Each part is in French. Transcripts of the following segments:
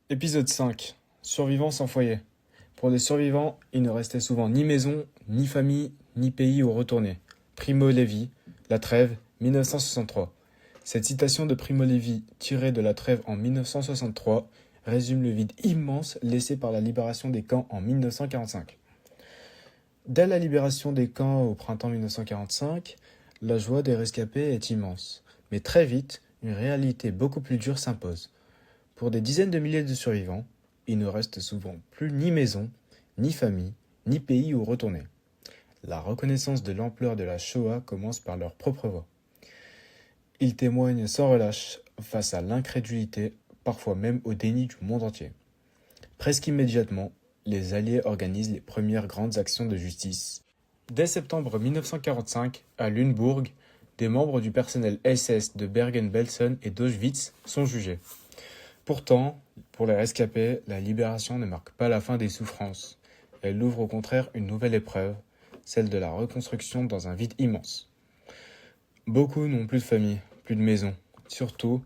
Épisode 5. Survivants sans foyer. Pour les survivants, il ne restait souvent ni maison, ni famille, ni pays où retourner. Primo Levi, La Trêve, 1963. Cette citation de Primo Levi, tirée de La Trêve en 1963, résume le vide immense laissé par la libération des camps en 1945. Dès la libération des camps au printemps 1945, la joie des rescapés est immense. Mais très vite, une réalité beaucoup plus dure s'impose. Pour des dizaines de milliers de survivants, il ne reste souvent plus ni maison, ni famille, ni pays où retourner. La reconnaissance de l'ampleur de la Shoah commence par leur propre voix. Ils témoignent sans relâche face à l'incrédulité, parfois même au déni du monde entier. Presque immédiatement, les Alliés organisent les premières grandes actions de justice. Dès septembre 1945, à Lunebourg, des membres du personnel SS de Bergen-Belsen et d'Auschwitz sont jugés. Pourtant, pour les rescapés, la libération ne marque pas la fin des souffrances. Elle ouvre au contraire une nouvelle épreuve, celle de la reconstruction dans un vide immense. Beaucoup n'ont plus de famille, plus de maison. Surtout,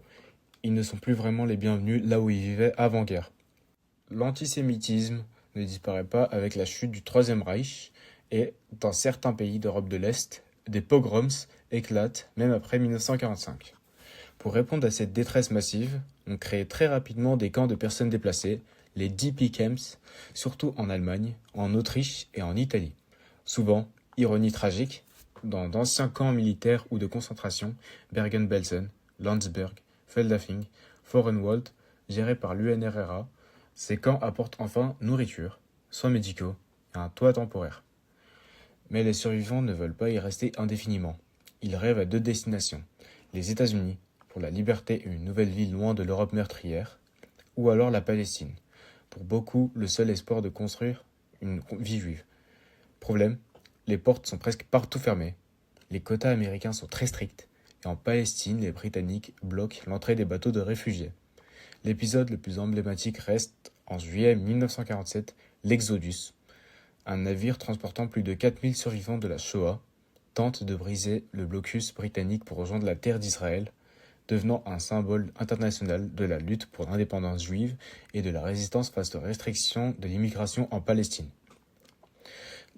ils ne sont plus vraiment les bienvenus là où ils vivaient avant-guerre. L'antisémitisme ne disparaît pas avec la chute du Troisième Reich et, dans certains pays d'Europe de l'Est, des pogroms éclatent même après 1945. Pour répondre à cette détresse massive, on crée très rapidement des camps de personnes déplacées, les DP Camps, surtout en Allemagne, en Autriche et en Italie. Souvent, ironie tragique, dans d'anciens camps militaires ou de concentration, Bergen-Belsen, Landsberg, Feldafing, Vorenwald, gérés par l'UNRWA, ces camps apportent enfin nourriture, soins médicaux et un toit temporaire. Mais les survivants ne veulent pas y rester indéfiniment. Ils rêvent à deux destinations, les États-Unis, pour la liberté et une nouvelle vie loin de l'Europe meurtrière, ou alors la Palestine, pour beaucoup le seul espoir de construire une vie juive. Problème, les portes sont presque partout fermées, les quotas américains sont très stricts, et en Palestine, les Britanniques bloquent l'entrée des bateaux de réfugiés. L'épisode le plus emblématique reste, en juillet 1947, l'Exodus. Un navire transportant plus de 4000 survivants de la Shoah tente de briser le blocus britannique pour rejoindre la terre d'Israël, devenant un symbole international de la lutte pour l'indépendance juive et de la résistance face aux restrictions de l'immigration en Palestine.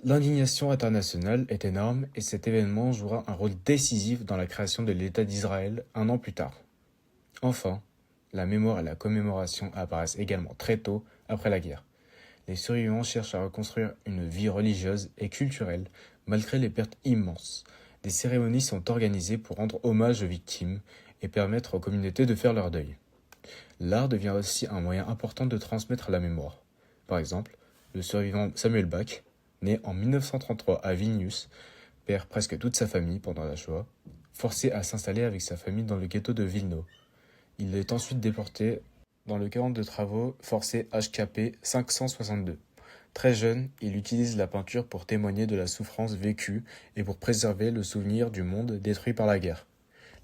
L'indignation internationale est énorme et cet événement jouera un rôle décisif dans la création de l'État d'Israël un an plus tard. Enfin, la mémoire et la commémoration apparaissent également très tôt après la guerre. Les survivants cherchent à reconstruire une vie religieuse et culturelle malgré les pertes immenses. Des cérémonies sont organisées pour rendre hommage aux victimes et permettre aux communautés de faire leur deuil. L'art devient aussi un moyen important de transmettre la mémoire. Par exemple, le survivant Samuel Bach, né en 1933 à Vilnius, perd presque toute sa famille pendant la Shoah, forcé à s'installer avec sa famille dans le ghetto de Wilno. Il est ensuite déporté dans le camp de travaux forcés HKP 562. Très jeune, il utilise la peinture pour témoigner de la souffrance vécue et pour préserver le souvenir du monde détruit par la guerre.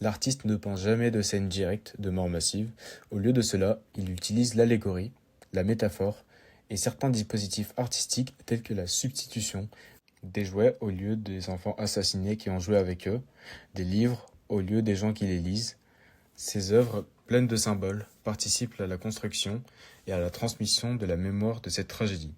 L'artiste ne peint jamais de scènes directes de mort massive. Au lieu de cela, il utilise l'allégorie, la métaphore et certains dispositifs artistiques tels que la substitution des jouets au lieu des enfants assassinés qui ont joué avec eux, des livres au lieu des gens qui les lisent. Ces œuvres pleines de symboles participent à la construction et à la transmission de la mémoire de cette tragédie.